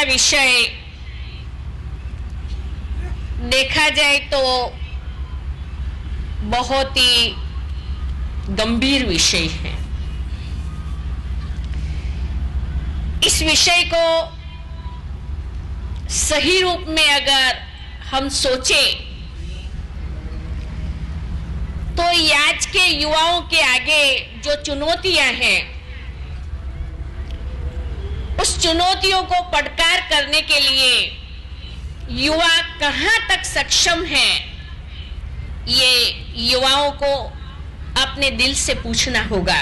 विषय देखा जाए तो बहुत ही गंभीर विषय है। इस विषय को सही रूप में अगर हम सोचें तो आज के युवाओं के आगे जो चुनौतियां हैं, उस चुनौतियों को पड़कार करने के लिए युवा कहां तक सक्षम है, ये युवाओं को अपने दिल से पूछना होगा।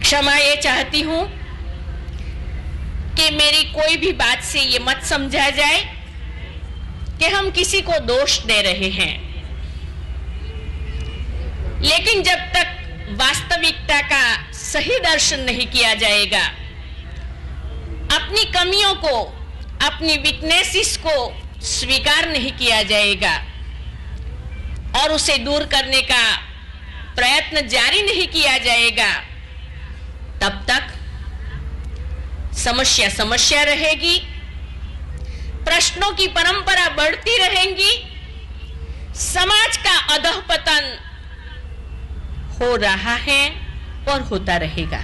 क्षमा ये चाहती हूं कि मेरी कोई भी बात से ये मत समझा जाए कि हम किसी को दोष दे रहे हैं, लेकिन जब तक वास्तविकता का सही दर्शन नहीं किया जाएगा, अपनी कमियों को, अपनी वीकनेसेस को स्वीकार नहीं किया जाएगा और उसे दूर करने का प्रयत्न जारी नहीं किया जाएगा, तब तक समस्या रहेगी, प्रश्नों की परंपरा बढ़ती रहेगी, समाज का अधःपतन हो रहा है और होता रहेगा।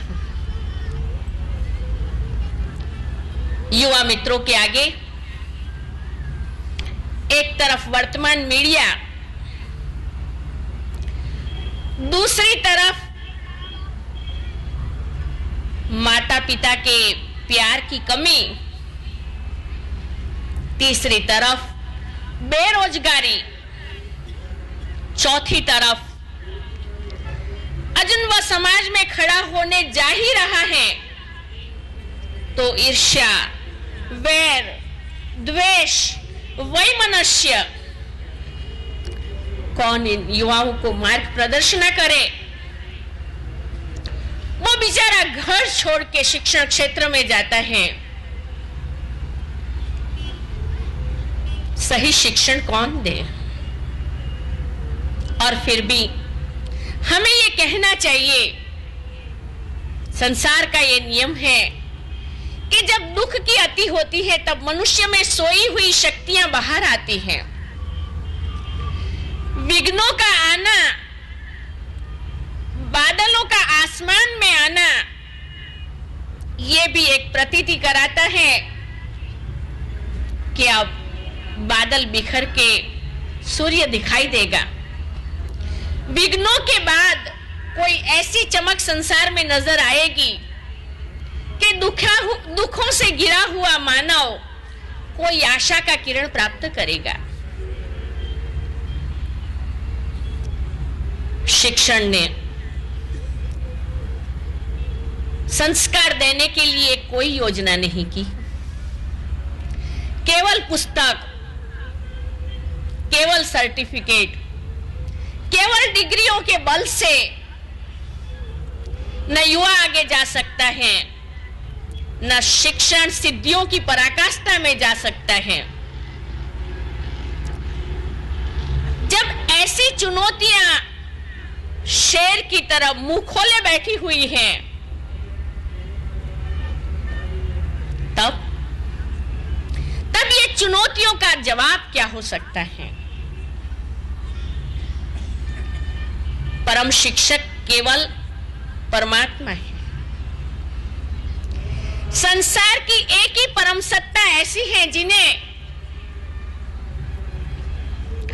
युवा मित्रों के आगे एक तरफ वर्तमान मीडिया, दूसरी तरफ माता पिता के प्यार की कमी, तीसरी तरफ बेरोजगारी, चौथी तरफ अजन्मा समाज में खड़ा होने जा ही रहा है तो ईर्ष्या, वैर, द्वेष, वैमनस्य, कौन इन युवाओं को मार्ग प्रदर्शन करे? वो बेचारा घर छोड़ के शिक्षण क्षेत्र में जाता है। सही शिक्षण कौन दे? और फिर भी हमें ये कहना चाहिए, संसार का ये नियम है कि जब दुख की अति होती है तब मनुष्य में सोई हुई शक्तियां बाहर आती हैं। विघ्नों का आना, बादलों का आसमान में आना, ये भी एक प्रतीति कराता है कि अब बादल बिखर के सूर्य दिखाई देगा। विघ्नों के बाद कोई ऐसी चमक संसार में नजर आएगी कि दुखों से घिरा हुआ मानव कोई आशा का किरण प्राप्त करेगा। शिक्षण ने संस्कार देने के लिए कोई योजना नहीं की। केवल पुस्तक, केवल सर्टिफिकेट, केवल डिग्रियों के बल से न युवा आगे जा सकता है, न शिक्षण सिद्धियों की पराकाष्ठा में जा सकता है। जब ऐसी चुनौतियां शेर की तरह मुंह खोले बैठी हुई हैं, तब ये चुनौतियों का जवाब क्या हो सकता है? परम शिक्षक केवल परमात्मा है। संसार की एक ही परम सत्ता ऐसी है जिन्हें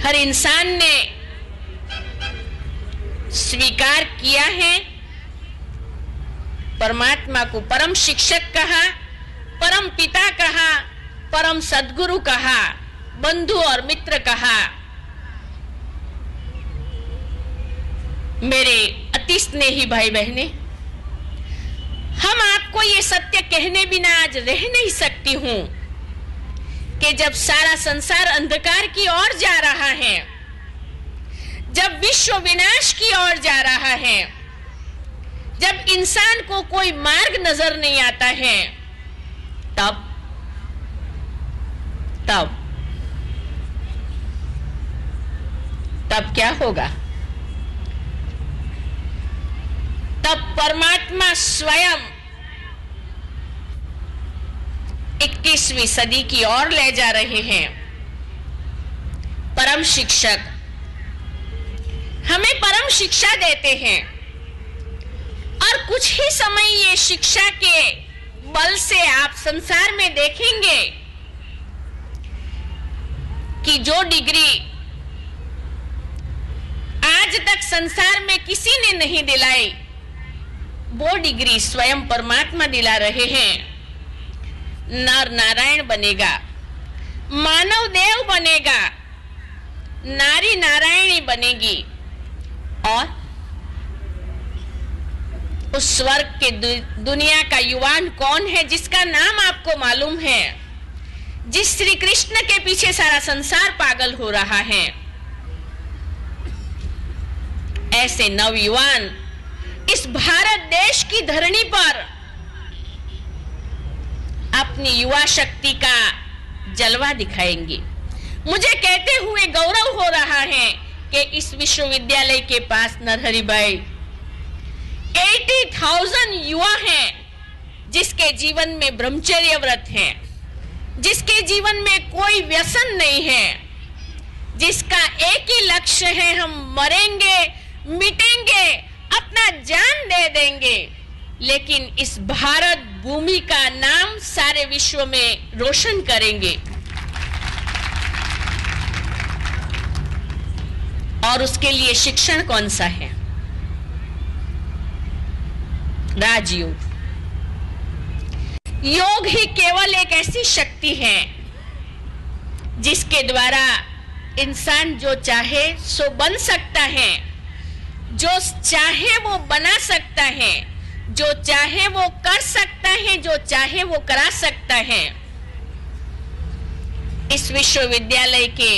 हर इंसान ने स्वीकार किया है। परमात्मा को परम शिक्षक कहा, परम पिता कहा, परम सद्गुरु कहा, बंधु और मित्र कहा। मेरे अति स्नेही भाई बहने, हम आपको ये सत्य कहने बिना आज रह नहीं सकती हूं कि जब सारा संसार अंधकार की ओर जा रहा है, जब विश्व विनाश की ओर जा रहा है, जब इंसान को कोई मार्ग नजर नहीं आता है, तब क्या होगा? तब परमात्मा स्वयं 21वीं सदी की ओर ले जा रहे हैं। परम शिक्षक हमें परम शिक्षा देते हैं और कुछ ही समय ये शिक्षा के बल से आप संसार में देखेंगे कि जो डिग्री आज तक संसार में किसी ने नहीं दिलाई, वो डिग्री स्वयं परमात्मा दिला रहे हैं। नर नारायण बनेगा, मानव देव बनेगा, नारी नारायणी बनेगी और उस स्वर्ग के दुनिया का युवान कौन है जिसका नाम आपको मालूम है, जिस श्री कृष्ण के पीछे सारा संसार पागल हो रहा है। ऐसे नवयुवान इस भारत देश की धरणी पर अपनी युवा शक्ति का जलवा दिखाएंगे। मुझे कहते हुए गौरव हो रहा है कि इस विश्वविद्यालय के पास नरहरि भाई 80,000 युवा हैं जिसके जीवन में ब्रह्मचर्य व्रत है, जिसके जीवन में कोई व्यसन नहीं है, जिसका एक ही लक्ष्य है, हम मरेंगे मिटेंगे, अपना जान दे देंगे, लेकिन इस भारत भूमि का नाम सारे विश्व में रोशन करेंगे। और उसके लिए शिक्षण कौन सा है? राजयोग। योग ही केवल एक ऐसी शक्ति है जिसके द्वारा इंसान जो चाहे सो बन सकता है, जो चाहे वो बना सकता है, जो चाहे वो कर सकता है, जो चाहे वो करा सकता है। इस विश्वविद्यालय के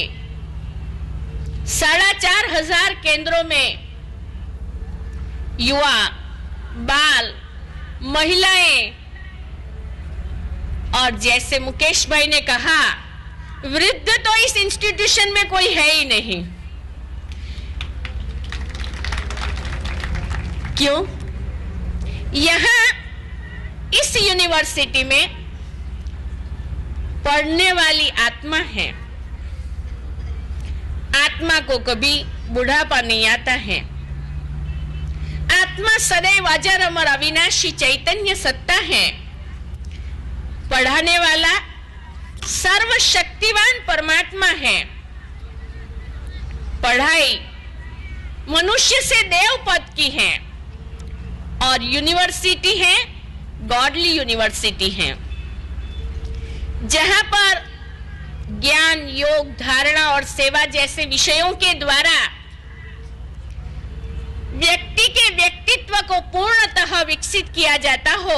4,500 केंद्रों में युवा, बाल, महिलाएं और जैसे मुकेश भाई ने कहा, वृद्ध तो इस इंस्टीट्यूशन में कोई है ही नहीं। क्यों? यहां इस यूनिवर्सिटी में पढ़ने वाली आत्मा है। आत्मा को कभी बुढ़ापा नहीं आता है। आत्मा सदैव अजर अमर अविनाशी चैतन्य सत्ता है। पढ़ाने वाला सर्वशक्तिवान परमात्मा है। पढ़ाई मनुष्य से देव पद की है और यूनिवर्सिटी है गॉडली यूनिवर्सिटी है, जहां पर ज्ञान, योग, धारणा और सेवा जैसे विषयों के द्वारा व्यक्ति के व्यक्तित्व को पूर्णतः विकसित किया जाता हो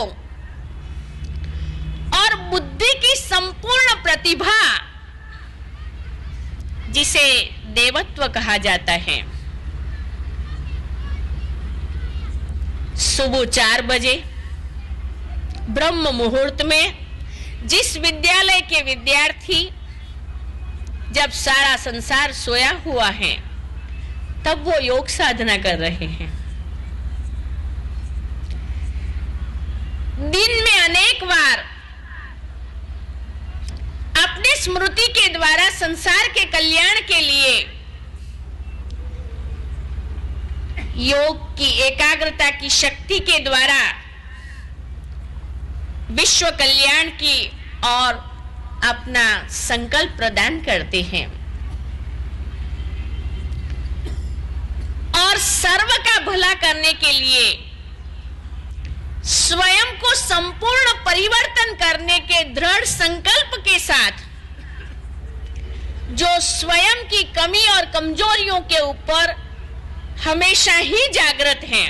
और बुद्धि की संपूर्ण प्रतिभा, जिसे देवत्व कहा जाता है, सुबह 4 बजे ब्रह्म मुहूर्त में जिस विद्यालय के विद्यार्थी, जब सारा संसार सोया हुआ है, तब वो योग साधना कर रहे हैं। दिन में अनेक बार अपने स्मृति के द्वारा संसार के कल्याण के लिए योग की एकाग्रता की शक्ति के द्वारा विश्व कल्याण की और अपना संकल्प प्रदान करते हैं और सर्व का भला करने के लिए स्वयं को संपूर्ण परिवर्तन करने के दृढ़ संकल्प के साथ, जो स्वयं की कमी और कमजोरियों के ऊपर हमेशा ही जागृत हैं,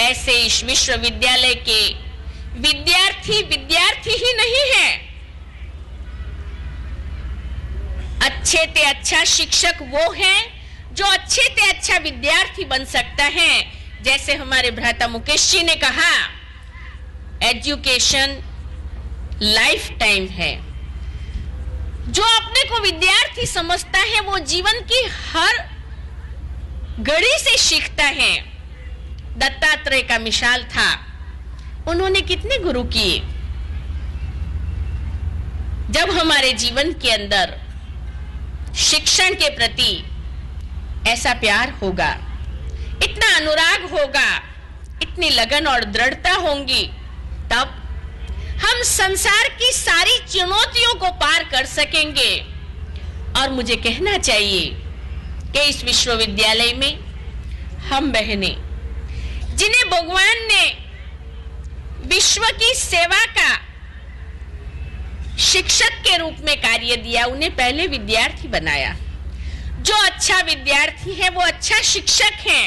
वैसे इस विश्वविद्यालय के विद्यार्थी विद्यार्थी ही नहीं है, अच्छे से अच्छा शिक्षक वो है जो अच्छे से अच्छा विद्यार्थी बन सकता है। जैसे हमारे भ्राता मुकेश जी ने कहा, एजुकेशन लाइफ टाइम है। जो अपने को विद्यार्थी समझता है वो जीवन की हर घड़ी से सीखता है। दत्तात्रेय का मिसाल था, उन्होंने कितने गुरु किए। जब हमारे जीवन के अंदर शिक्षण के प्रति ऐसा प्यार होगा, इतना अनुराग होगा, इतनी लगन और दृढ़ता होंगी, तब हम संसार की सारी चुनौतियों को पार कर सकेंगे। और मुझे कहना चाहिए कि इस विश्वविद्यालय में हम बहनें, जिन्हें भगवान ने विश्व की सेवा का शिक्षक के रूप में कार्य दिया, उन्हें पहले विद्यार्थी बनाया। जो अच्छा विद्यार्थी है वो अच्छा शिक्षक है,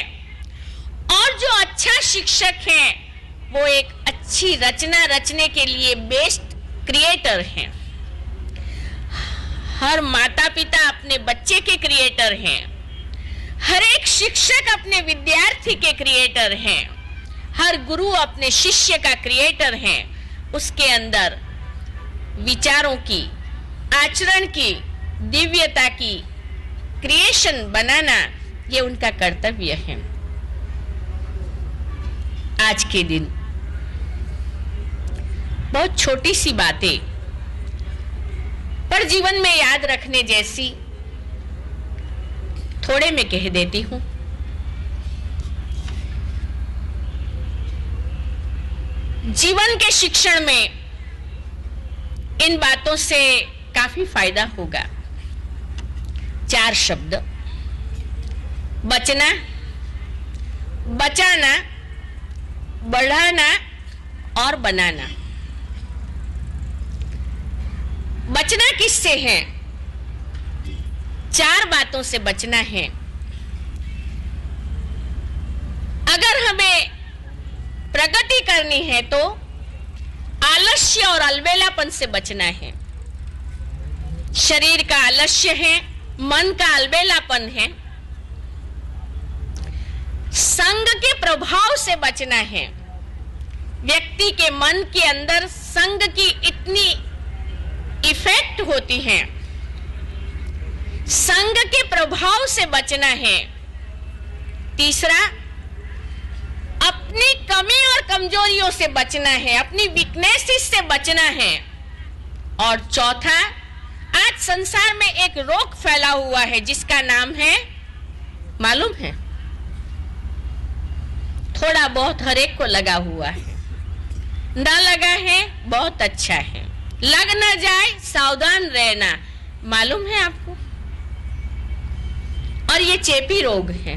और जो अच्छा शिक्षक है वो एक अच्छी रचना रचने के लिए बेस्ट क्रिएटर हैं। हर माता पिता अपने बच्चे के क्रिएटर हैं, हर एक शिक्षक अपने विद्यार्थी के क्रिएटर हैं, हर गुरु अपने शिष्य का क्रिएटर है। उसके अंदर विचारों की, आचरण की, दिव्यता की क्रिएशन बनाना, ये उनका कर्तव्य है। आज के दिन बहुत छोटी सी बातें पर जीवन में याद रखने जैसी, थोड़े में कह देती हूं। जीवन के शिक्षण में इन बातों से काफी फायदा होगा। 4 शब्द: बचना, बचाना, बढ़ाना और बनाना। बचना किससे है? 4 बातों से बचना है। अगर हमें प्रगति करनी है तो आलस्य और अलबेलापन से बचना है। शरीर का आलस्य है, मन का अलबेलापन है। संग के प्रभाव से बचना है। व्यक्ति के मन के अंदर संग की इतनी इफेक्ट होती है, संग के प्रभाव से बचना है। तीसरा, अपनी कमी और कमजोरियों से बचना है, अपनी वीकनेसेस से बचना है। और चौथा, आज संसार में एक रोग फैला हुआ है जिसका नाम है, मालूम है? थोड़ा बहुत हर एक को लगा हुआ है, ना लगा है बहुत अच्छा है, लग न जाए सावधान रहना, मालूम है आपको? और ये चेपी रोग है,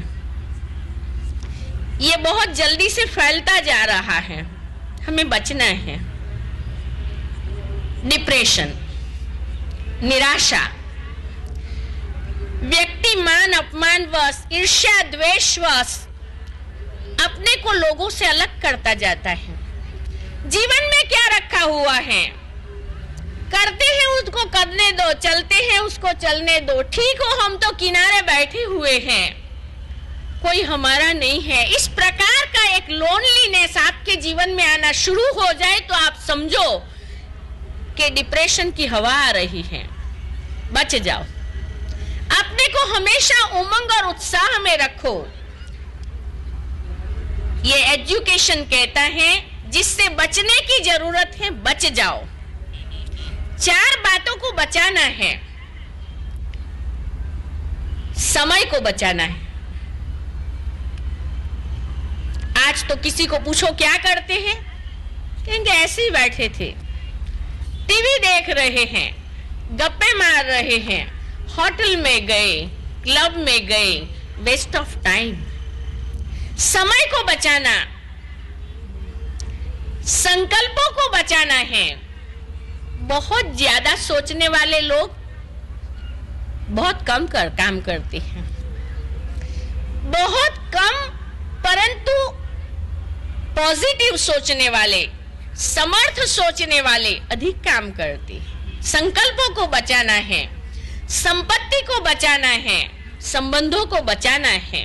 ये बहुत जल्दी से फैलता जा रहा है, हमें बचना है। डिप्रेशन, निराशा, व्यक्ति मान अपमानवश, ईर्ष्या द्वेषवश अपने को लोगों से अलग करता जाता है। जीवन में क्या रखा हुआ है? करते हैं उसको करने दो, चलते हैं उसको चलने दो, ठीक हो हम तो किनारे बैठे हुए हैं, कोई हमारा नहीं है। इस प्रकार का एक लोनलीनेस आपके जीवन में आना शुरू हो जाए तो आप समझो कि डिप्रेशन की हवा आ रही है। बच जाओ, अपने को हमेशा उमंग और उत्साह में रखो। ये एजुकेशन कहता है जिससे बचने की जरूरत है, बच जाओ। 4 बातों को बचाना है। समय को बचाना है। आज तो किसी को पूछो क्या करते हैं, कहेंगे ऐसे ही बैठे थे, टीवी देख रहे हैं, गप्पे मार रहे हैं, होटल में गए, क्लब में गए, वेस्ट ऑफ टाइम। समय को बचाना, संकल्पों को बचाना है। बहुत ज्यादा सोचने वाले लोग बहुत कम काम करते हैं, बहुत कम, परंतु पॉजिटिव सोचने वाले, समर्थ सोचने वाले अधिक काम करते। संकल्पों को बचाना है, संपत्ति को बचाना है, संबंधों को बचाना है।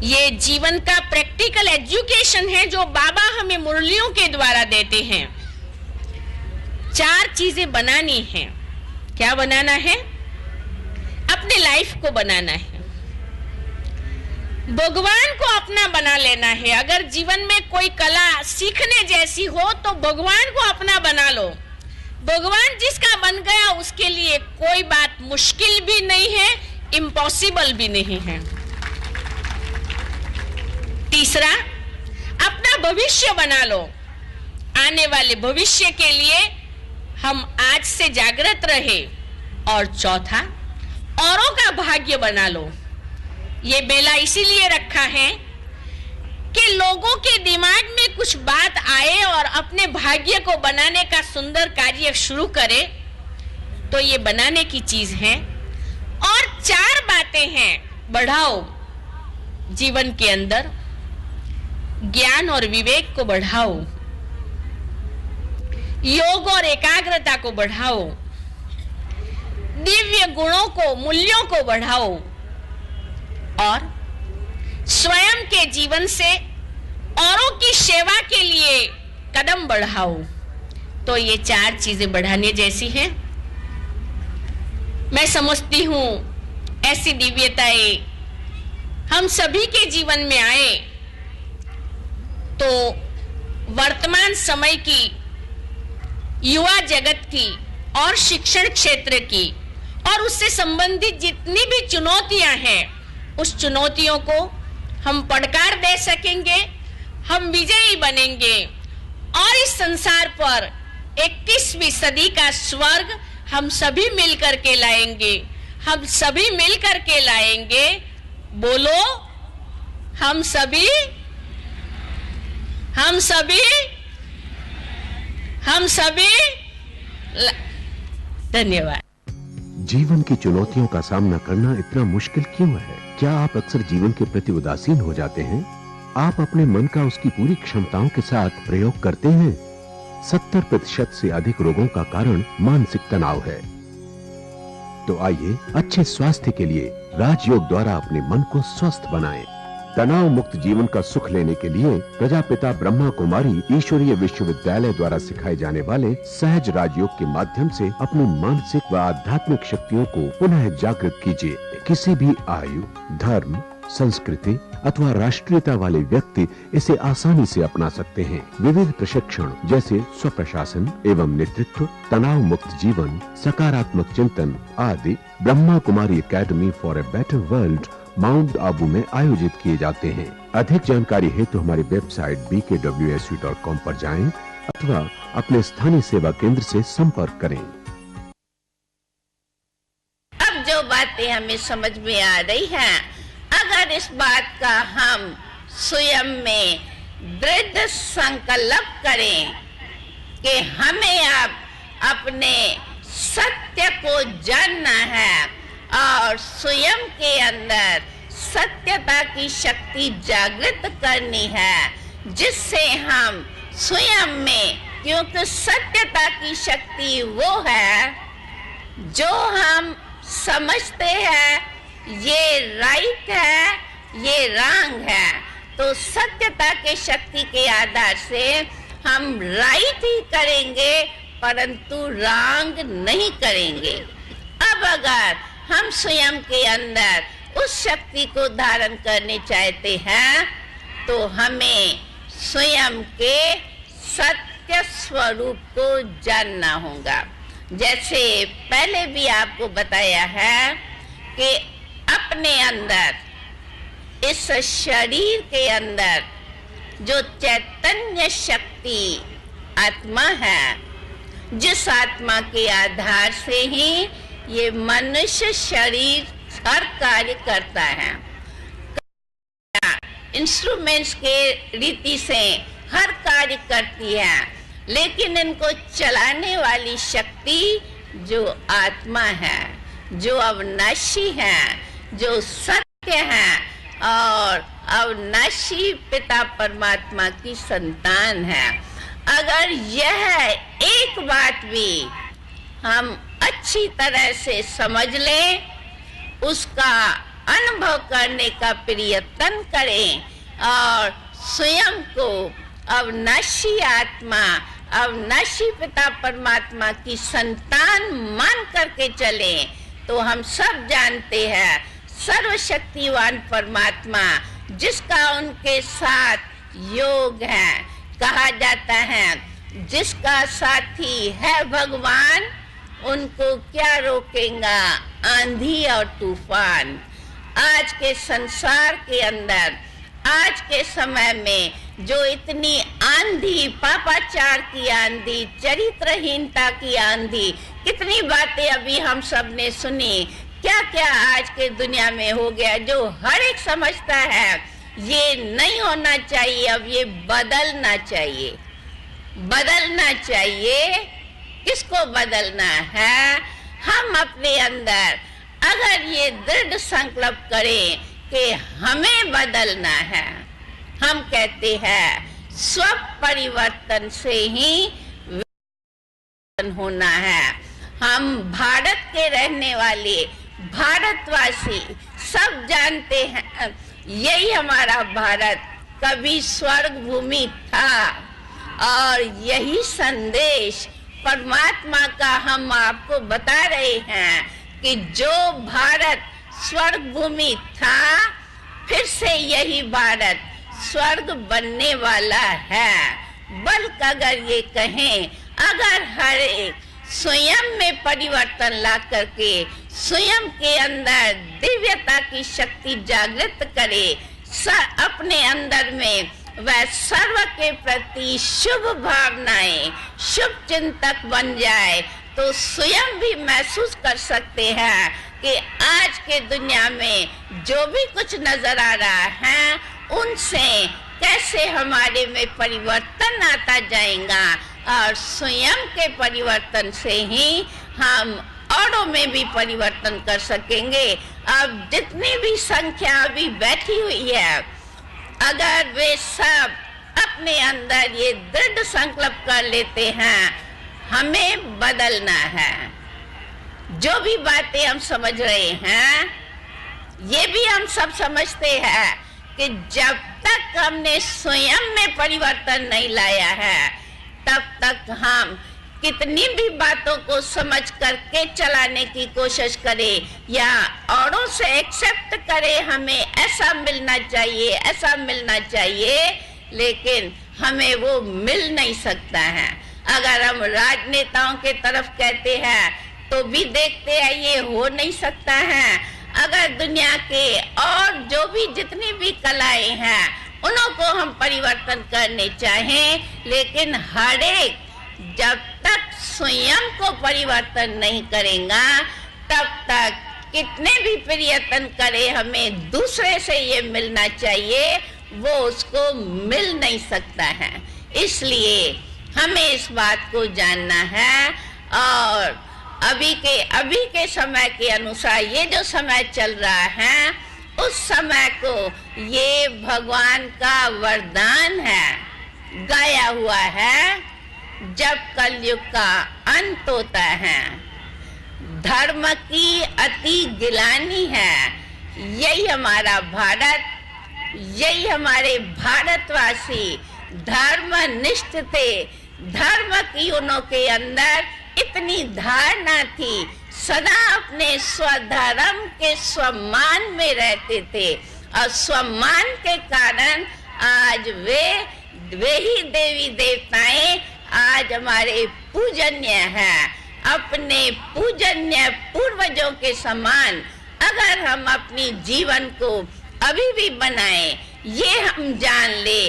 ये जीवन का प्रैक्टिकल एजुकेशन है जो बाबा हमें मुरलियों के द्वारा देते हैं। 4 चीजें बनानी है। क्या बनाना है? अपने लाइफ को बनाना है, भगवान को अपना बना लेना है। अगर जीवन में कोई कला सीखने जैसी हो तो भगवान को अपना बना लो। भगवान जिसका बन गया उसके लिए कोई बात मुश्किल भी नहीं है, इम्पॉसिबल भी नहीं है। तीसरा, अपना भविष्य बना लो। आने वाले भविष्य के लिए हम आज से जागृत रहे। और चौथा, औरों का भाग्य बना लो। ये बेला इसीलिए रखा है कि लोगों के दिमाग में कुछ बात आए और अपने भाग्य को बनाने का सुंदर कार्य शुरू करे, तो ये बनाने की चीज है। और 4 बातें हैं, बढ़ाओ जीवन के अंदर। ज्ञान और विवेक को बढ़ाओ, योग और एकाग्रता को बढ़ाओ, दिव्य गुणों को, मूल्यों को बढ़ाओ और स्वयं के जीवन से औरों की सेवा के लिए कदम बढ़ाओ। तो ये 4 चीजें बढ़ाने जैसी हैं। मैं समझती हूं ऐसी दिव्यताएं हम सभी के जीवन में आए तो वर्तमान समय की युवा जगत की और शिक्षण क्षेत्र की और उससे संबंधित जितनी भी चुनौतियां हैं, उस चुनौतियों को हम पड़कार दे सकेंगे, हम विजयी बनेंगे और इस संसार पर 21वीं सदी का स्वर्ग हम सभी मिलकर के लाएंगे। हम सभी मिलकर के लाएंगे। बोलो, हम सभी, हम सभी, हम सभी। धन्यवाद। जीवन की चुनौतियों का सामना करना इतना मुश्किल क्यों है? क्या आप अक्सर जीवन के प्रति उदासीन हो जाते हैं? आप अपने मन का उसकी पूरी क्षमताओं के साथ प्रयोग करते हैं? 70% से अधिक रोगों का कारण मानसिक तनाव है। तो आइए अच्छे स्वास्थ्य के लिए राजयोग द्वारा अपने मन को स्वस्थ बनाएं। तनाव मुक्त जीवन का सुख लेने के लिए प्रजापिता ब्रह्मा कुमारी ईश्वरीय विश्वविद्यालय द्वारा सिखाए जाने वाले सहज राजयोग के माध्यम से अपनी मानसिक व आध्यात्मिक शक्तियों को पुनः जागृत कीजिए। किसी भी आयु, धर्म, संस्कृति अथवा राष्ट्रीयता वाले व्यक्ति इसे आसानी से अपना सकते हैं। विविध प्रशिक्षण जैसे स्वप्रशासन एवं नेतृत्व, तनाव मुक्त जीवन, सकारात्मक चिंतन आदि Brahma Kumari academy for a better world mount Abu में आयोजित किए जाते हैं। अधिक जानकारी हेतु हमारी वेबसाइट bkwsu.com पर जाएं अथवा अपने स्थानीय सेवा केंद्र से संपर्क करें। अब जो बातें हमें समझ में आ रही हैं, अगर इस बात का हम स्वयं में दृढ़ संकल्प करें कि हमें अब अपने सत्य को जानना है और स्वयं के अंदर सत्यता की शक्ति जागृत करनी है, जिससे हम स्वयं में, क्योंकि सत्यता की शक्ति वो है जो हम समझते हैं ये राइट है, ये रॉन्ग है, तो सत्यता के शक्ति के आधार से हम राइट ही करेंगे परंतु रॉन्ग नहीं करेंगे। अब अगर हम स्वयं के अंदर उस शक्ति को धारण करने चाहते हैं तो हमें स्वयं के सत्य स्वरूप को जानना होगा। जैसे पहले भी आपको बताया है कि अपने अंदर, इस शरीर के अंदर जो चैतन्य शक्ति आत्मा है, जिस आत्मा के आधार से ही ये मनुष्य शरीर हर कार्य करता है, इंस्ट्रूमेंट्स के रीति से हर कार्य करती है, लेकिन इनको चलाने वाली शक्ति जो आत्मा है, जो अविनाशी है, जो सत्य है और अविनाशी पिता परमात्मा की संतान है। अगर यह एक बात भी हम अच्छी तरह से समझ लें, उसका अनुभव करने का प्रयत्न करें और स्वयं को अविनाशी आत्मा, अविनाशी पिता परमात्मा की संतान मान करके चलें, तो हम सब जानते हैं सर्वशक्तिवान परमात्मा जिसका उनके साथ योग है, कहा जाता है जिसका साथी है भगवान, उनको क्या रोकेगा आंधी और तूफान। आज के संसार के अंदर, आज के समय में जो इतनी आंधी, पापाचार की आंधी, चरित्रहीनता की आंधी, कितनी बातें अभी हम सब ने सुनी, क्या क्या आज के दुनिया में हो गया, जो हर एक समझता है ये नहीं होना चाहिए, अब ये बदलना चाहिए। बदलना चाहिए, किसको बदलना है? हम अपने अंदर अगर ये दृढ़ संकल्प करें कि हमें बदलना है, हम कहते हैं स्व परिवर्तन से ही परिवर्तन होना है। हम भारत के रहने वाले भारतवासी सब जानते हैं यही हमारा भारत कभी स्वर्ग भूमि था और यही संदेश परमात्मा का हम आपको बता रहे हैं कि जो भारत स्वर्ग भूमि था, फिर से यही भारत स्वर्ग बनने वाला है। बल्कि अगर ये कहें, अगर हर एक स्वयं में परिवर्तन ला करके स्वयं के अंदर दिव्यता की शक्ति जागृत करे, अपने अंदर में वह सर्व के प्रति शुभ भावनाएं, शुभ चिंतक बन जाए, तो स्वयं भी महसूस कर सकते हैं कि आज के दुनिया में जो भी कुछ नजर आ रहा है, उनसे कैसे हमारे में परिवर्तन आता जाएगा और स्वयं के परिवर्तन से ही हम औरों में भी परिवर्तन कर सकेंगे। अब जितनी भी संख्या अभी बैठी हुई है, अगर वे सब अपने अंदर ये दृढ़ संकल्प कर लेते हैं हमें बदलना है, जो भी बातें हम समझ रहे हैं, ये भी हम सब समझते हैं कि जब तक हमने स्वयं में परिवर्तन नहीं लाया है, तब तक हम कितनी भी बातों को समझ करके चलाने की कोशिश करें या औरों से एक्सेप्ट करें, हमें ऐसा मिलना चाहिए, ऐसा मिलना चाहिए, लेकिन हमें वो मिल नहीं सकता है। अगर हम राजनेताओं के तरफ कहते हैं तो भी देखते हैं ये हो नहीं सकता है। अगर दुनिया के और जो भी जितनी भी कलाएं हैं उन्हों को हम परिवर्तन करने चाहें, लेकिन हर एक जब तक स्वयं को परिवर्तन नहीं करेगा, तब तक कितने भी प्रयत्न करे हमें दूसरे से ये मिलना चाहिए, वो उसको मिल नहीं सकता है। इसलिए हमें इस बात को जानना है और अभी के समय के अनुसार ये जो समय चल रहा है, उस समय को ये भगवान का वरदान है, गाया हुआ है। जब कलयुग का अंत होता है, धर्म की अति गिलानी है, यही हमारा भारत, यही हमारे भारतवासी धर्मनिष्ठ थे। धर्म की उन्हों के अंदर इतनी धारणा थी, सदा अपने स्वधर्म के स्वमान में रहते थे और स्वमान के कारण आज वे ही देवी देवताएं आज हमारे पूजनीय हैं। अपने पूजनीय पूर्वजों के समान अगर हम अपनी जीवन को अभी भी बनाएं, ये हम जान ले,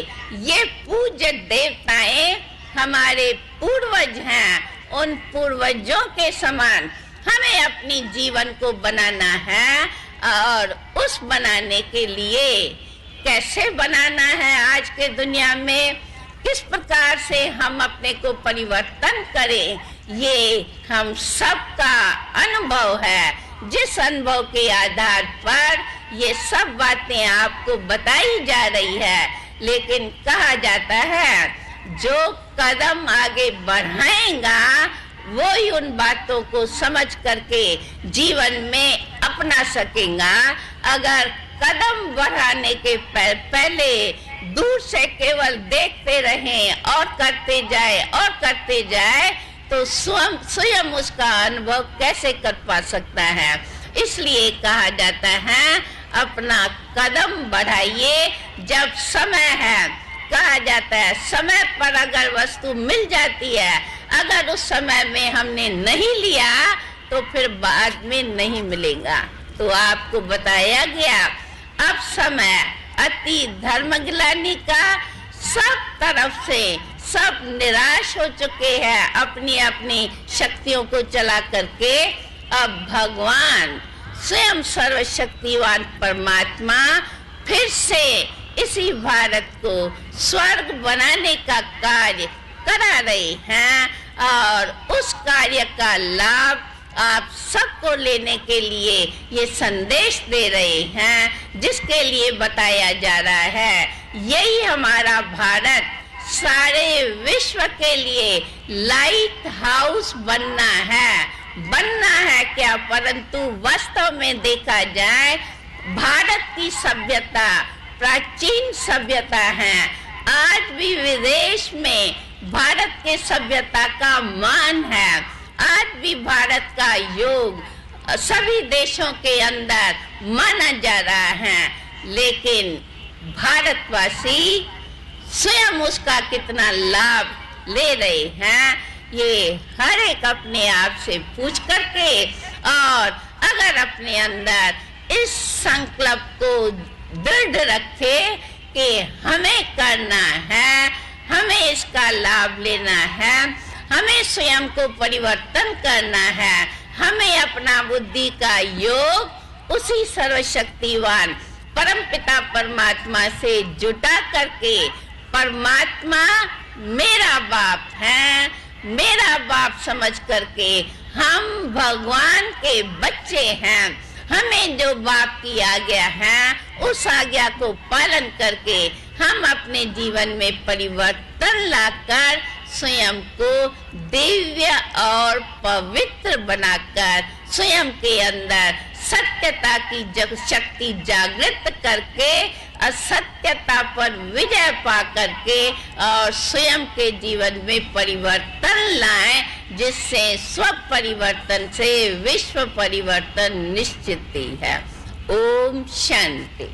ये पूज्य देवताएं हमारे पूर्वज हैं, उन पूर्वजों के समान हमें अपनी जीवन को बनाना है। और उस बनाने के लिए कैसे बनाना है, आज के दुनिया में किस प्रकार से हम अपने को परिवर्तन करें, ये हम सबका अनुभव है। जिस अनुभव के आधार पर ये सब बातें आपको बताई जा रही है, लेकिन कहा जाता है जो कदम आगे बढ़ाएगा वो ही उन बातों को समझ करके जीवन में अपना सकेगा। अगर कदम बढ़ाने के पहले दूर से केवल देखते रहें और करते जाए तो स्वयं उसका अनुभव कैसे कर पा सकता है। इसलिए कहा जाता है अपना कदम बढ़ाइए जब समय है। कहा जाता है समय पर अगर वस्तु मिल जाती है, अगर उस समय में हमने नहीं लिया तो फिर बाद में नहीं मिलेगा। तो आपको बताया गया अब समय अति धर्मग्लानि का, सब तरफ से सब निराश हो चुके हैं अपनी अपनी शक्तियों को चला करके। अब भगवान स्वयं सर्वशक्तिवान परमात्मा फिर से इसी भारत को स्वर्ग बनाने का कार्य करा रहे हैं और उस कार्य का लाभ आप सबको लेने के लिए ये संदेश दे रहे हैं, जिसके लिए बताया जा रहा है यही हमारा भारत सारे विश्व के लिए लाइट हाउस बनना है क्या, परंतु वास्तव में देखा जाए भारत की सभ्यता प्राचीन सभ्यता है। आज भी विदेश में भारत के सभ्यता का मान है। आज भी भारत का योग सभी देशों के अंदर माना जा रहा है, लेकिन भारतवासी स्वयं उसका कितना लाभ ले रहे हैं ये हर एक अपने आप से पूछ करके, और अगर अपने अंदर इस संकल्प को दृढ़ रखे कि हमें करना है, हमें इसका लाभ लेना है, हमें स्वयं को परिवर्तन करना है, हमें अपना बुद्धि का योग उसी सर्वशक्तिवान परमपिता परमात्मा से जुटा करके, परमात्मा मेरा बाप है, मेरा बाप समझ करके हम भगवान के बच्चे हैं। हमें जो बाप की आज्ञा है उस आज्ञा को पालन करके हम अपने जीवन में परिवर्तन लाकर स्वयं को दिव्य और पवित्र बनाकर स्वयं के अंदर सत्यता की शक्ति जागृत करके असत्यता पर विजय पा करके और स्वयं के जीवन में परिवर्तन लाएं, जिससे स्व परिवर्तन से विश्व परिवर्तन निश्चित ही है। ओम शांति।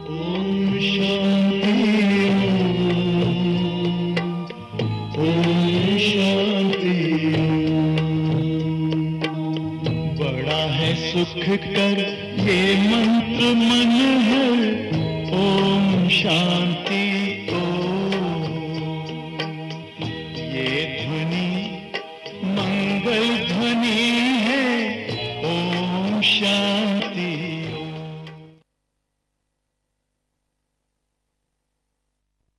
ओम शांति। ओम शांति। बड़ा है सुख कर ये मंत्र मन है